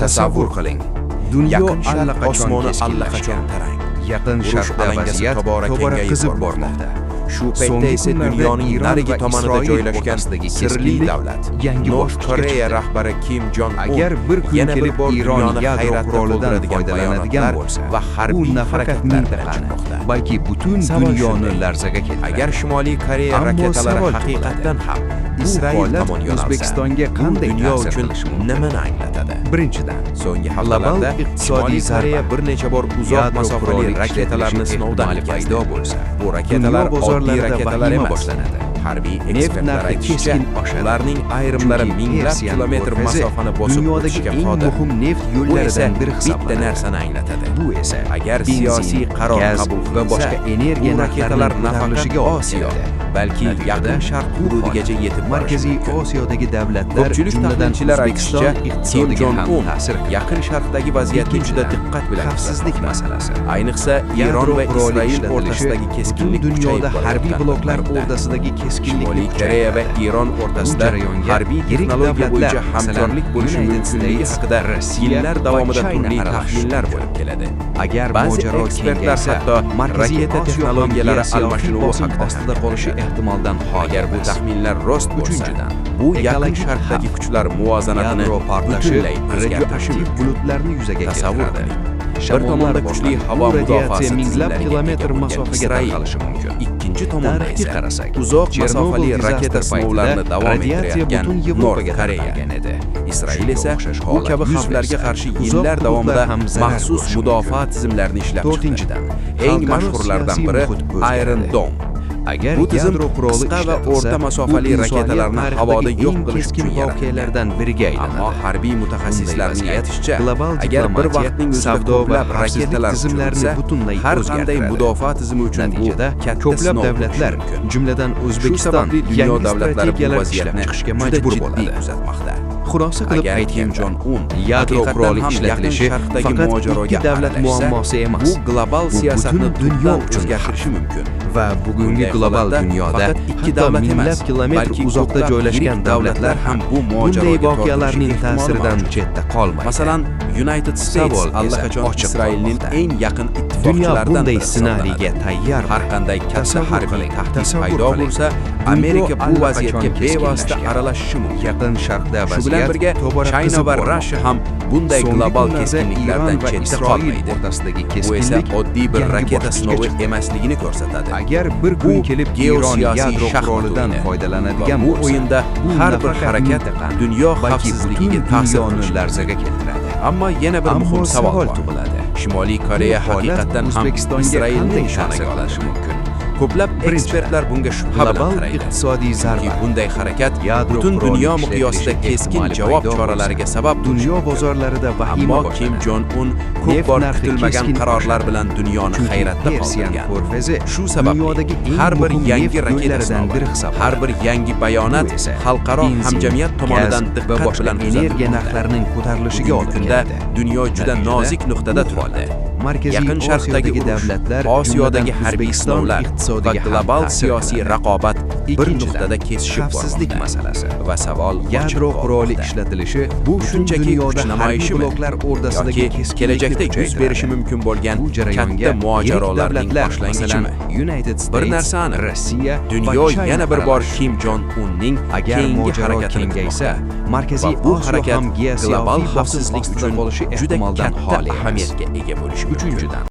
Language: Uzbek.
Tasavvur qiling. Yaqin Sharq osmoni allaqachon tarang. Yaqin Sharqda vaziyat tobora qizib bormoqda. Shu paytda esa dunyoning narigi tomonida joylashgan sirli davlat North Koreya rahbari Kim Jong Un agar bir kun yana bir kelib bor Iron dunyoni yadro hayratga qurolidan qo'yadigan foydalanadigan bo'lsa, va bu harbiy nafaqat harakatlar bilan mintaqani, chiqmoqda. balki butun Savol dunyoni shunday. larzaga keltiradi. Agar Shimoliy Koreya Ammo raketalari savol haqiqatan ham bu Isroil holat tomon yo'nalsa, O'zbekistonga bu qanday dunyo ta'sir uchun qilishi mumkin? nimani anglatadi? Birinchidan, So'nggi global haftalarda iqtisodiy Shimoliy Koreya zarba, bir necha bor uzoq yadro masofali quroli raketalarni ishlatilishi sinovdan ehtimoli o'tkazdi. paydo bo'lsa, Bu raketalar dunyo oddiy bozorlarida raketalar vahima emas. boshlanadi. Harbiy Neft ekspertlar narxi aytishicha, keskin oshadi. ularning ayrimlari Chunki minglab Persian kilometr ko'rfazi masofani bosib dunyodagi o'tishga eng qodir. muhim neft Bu esa yo'llaridan biri bitta hisoblanadi. narsani anglatadi. Bu esa Agar benzin, siyosiy qaror gaz qabul va qilinsa, boshqa energiya bu raketalar narxlarining nafaqat ko'tarilishiga olib Osiyo, keladi. balki Natijada Yaqin Sharq bu hududigacha holat yetib borishi Markaziy mumkin. Osiyodagi davlatlar, Ko'pchilik jumladan tahlilchilar O'zbekiston aytishicha, Kim iqtisodiga Jong ham Un ta'sir qiladi. Yaqin Sharqdagi vaziyatga juda Ikkinchidan, diqqat bilan xavfsizlik masalasi. Ayniqsa Iron Yadro va quroli Isroil ishlatilishi o'rtasidagi keskinlik butun dunyoda kuchayib harbiy borayotgan bloklar paytda o'rtasidagi keskinlikni Shimoliy Koreya va Iron o'rtasida jarayonga harbiy yirik texnologiya bo'yicha davlatlar, hamkorlik bo'lishi United mumkinligi States, haqida Rossiya yillar va davomida China turli aralashishi taxminlar mumkin. bo'lib keladi. Agar Ba'zi mojaro ekspertlar kengaysa, hatto Markaziy raketa Osiyo texnologiyalari ham siyosiy almashinuvi bosim haqida ostida qolishi ehtimoldan xoli Agar bu emas. taxminlar rost bo'lsa, Uchinchidan, bu Yaqin ekologik Sharqdagi xavf, kuchlar muvozanatini yadro portlashi butunlay o'zgartirishi radioaktiv mumkin. bulutlarni yuzaga Tasavvur keltiradi. qiling. Bir Shamollar tomonda kuchli borlar, havo bu mudofaasi radiatsiya minglab tizimlariga kilometr ega bo'lgan masofaga Isroil, tarqalishi mumkin. ikkinchi tomonda Tarixga esa qarasak, uzoq Chernobil masofali raketa disastri sinovlarini paytida davom radiatsiya ettirayotgan butun North Yevropaga Koreya. tarqalgan edi. Isroil Shunga esa o'xshash bu holat kabi yuz xavflarga bersa, qarshi uzoq yillar davomida hududlar ham zarar maxsus ko'rishi mudofaa mumkin. tizimlarini ishlab chiqdi. To'rtinchidan, Eng xalqaro mashhurlardan siyosiy biri muhit o'zgardi. Iron Dome. Agar Bu tizim yadro quroli qisqa va ishlatilsa, o'rta masofali bu raketalarni insoniyat havoda tarixidagi yo'q eng qilish keskin uchun yaratilgan. voqealardan biriga aylanadi. Ammo harbiy mutaxassislarning Bunday aytishicha, global agar bir diplomatiya, vaqtning o'zida savdo va ko'plab xavfsizlik raketalar tizimlarini uchirilsa, butunlay har qanday o'zgartiradi. mudofaa tizimi uchun bu Natijada katta ko'plab sinov davlatlar, bo'lishi mumkin. jumladan Shu O'zbekiston, sababli dunyo yangi davlatlari bu strategiyalar ishlab vaziyatni chiqishga juda majbur jiddiy bo'ladi. kuzatmoqda. Xulosa qilib Agar Kim aytganda, Jong Un yadro haqiqatan quroli ham ishlatilishi Yaqin Sharqdagi faqat mojaroga ikki davlat aralashsa, muammosi emas. bu global Bu siyosatni butun dunyo tubdan uchun o'zgartirishi mumkin. va bugungi Bunday global holatda dunyoda faqat ikki hatto davlat emas, minglab kilometr balki uzoqda ko'plab joylashgan yirik davlatlar ham bu bunday mojaroga voqealarning tortilishi ehtimoli ta'siridan mavjud. chetda qolmaydi. Masalan, United States Savol esa allaqachon ochiq Isroilning qolmoqda. eng yaqin Dunyo ittifoqchilaridan bunday biri ssenariyga hisoblanadi. tayyor. Har qanday katta Tasavvur harbiy qiling, tahdid tasavvur paydo qiling. bo'lsa, Dunyo Amerika bu allaqachon vaziyatga bevosita keskinlashgan. aralashishi mumkin. Yaqin Sharqda Shu bilan vaziyat birga tobora China qizib va bormoqda. Rossiya ham bunday So'nggi global kunlarda keskinliklardan Iron va chetda Isroil qolmaydi. o'rtasidagi Bu esa keskinlik oddiy bir yangi raketa bosqichga sinovi chiqdi. emasligini ko'rsatadi. Agar bir kun Bu kelib Iron geosiyosiy yadro shaxmat qurolidan o'yini. foydalanadigan Bu bo'lsa, o'yinda bu har bir nafaqat harakat mintaqani, dunyo balki xavfsizligiga butun ta'sir dunyoni qilishi larzaga keltiradi. Ammo yana bir muhim savol bor. tug'iladi. Shimoliy Koreya Bu holat haqiqatan ham O'zbekistonga Isroilni qanday nishonaga ta'sir olishi qilishi mumkin. Ko'plab ekspertlar bunga shubha bilan Global qaraydi. iqtisodiy Chunki zarba, bunday harakat yadro butun quroli dunyo ishlatilishi miqyosida keskin ehtimoli javob paydo choralariga bo'lsa, sabab bo'lishi dunyo mumkin. bozorlarida vahima Ammo Kim boshlanadi. Jong Un ko'p Neft bor narxi kutilmagan keskin qarorlar oshadi. bilan dunyoni Chunki hayratda Persian qoldirgan. ko'rfazi Shu sababli dunyodagi eng har bir muhim yangi neft raketa yo'llaridan sinovi, biri hisoblanadi. har bir yangi bayonot Bu esa xalqaro benzin, hamjamiyat tomonidan gaz va diqqat boshqa bilan energiya kuzatilmoqda. narxlarining ko'tarilishiga Bugungi olib kunda keladi. dunyo juda Natijada nozik nuqtada bu turibdi. Markaziy Yaqin Sharqdagi Osiyodagi urush, davlatlar, Osiyodagi jumladan harbiy O'zbekiston sinovlar va iqtisodiga ham global ta'sir siyosiy qiladi. raqobat bir Ikkinchidan, nuqtada kesishib xavfsizlik bormoqda. masalasi. Va savol Yadro ochiq quroli qolmoqda. ishlatilishi Bu butun shunchaki dunyoda kuch namoyishimi bloklar o'rtasidagi yoki keskinlikni kelajakda yuz kuchaytiradi. berishi mumkin bo'lgan Bu jarayonga katta mojarolarning yirik davlatlar, boshlang'ichimi? masalan, United States, Bir narsa aniq. Rossiya Dunyo va China yana bir bor aralashishi Kim Jong Unning Agar keyingi mojaro harakatini kengaysa, kutmoqda. Markaziy Va bu Osiyo harakat ham global geosiyosiy xavfsizlik bosim ostida uchun qolishi juda ehtimoldan katta xoli emas. ahamiyatga ega bo'lishi mumkin. Uchinchidan,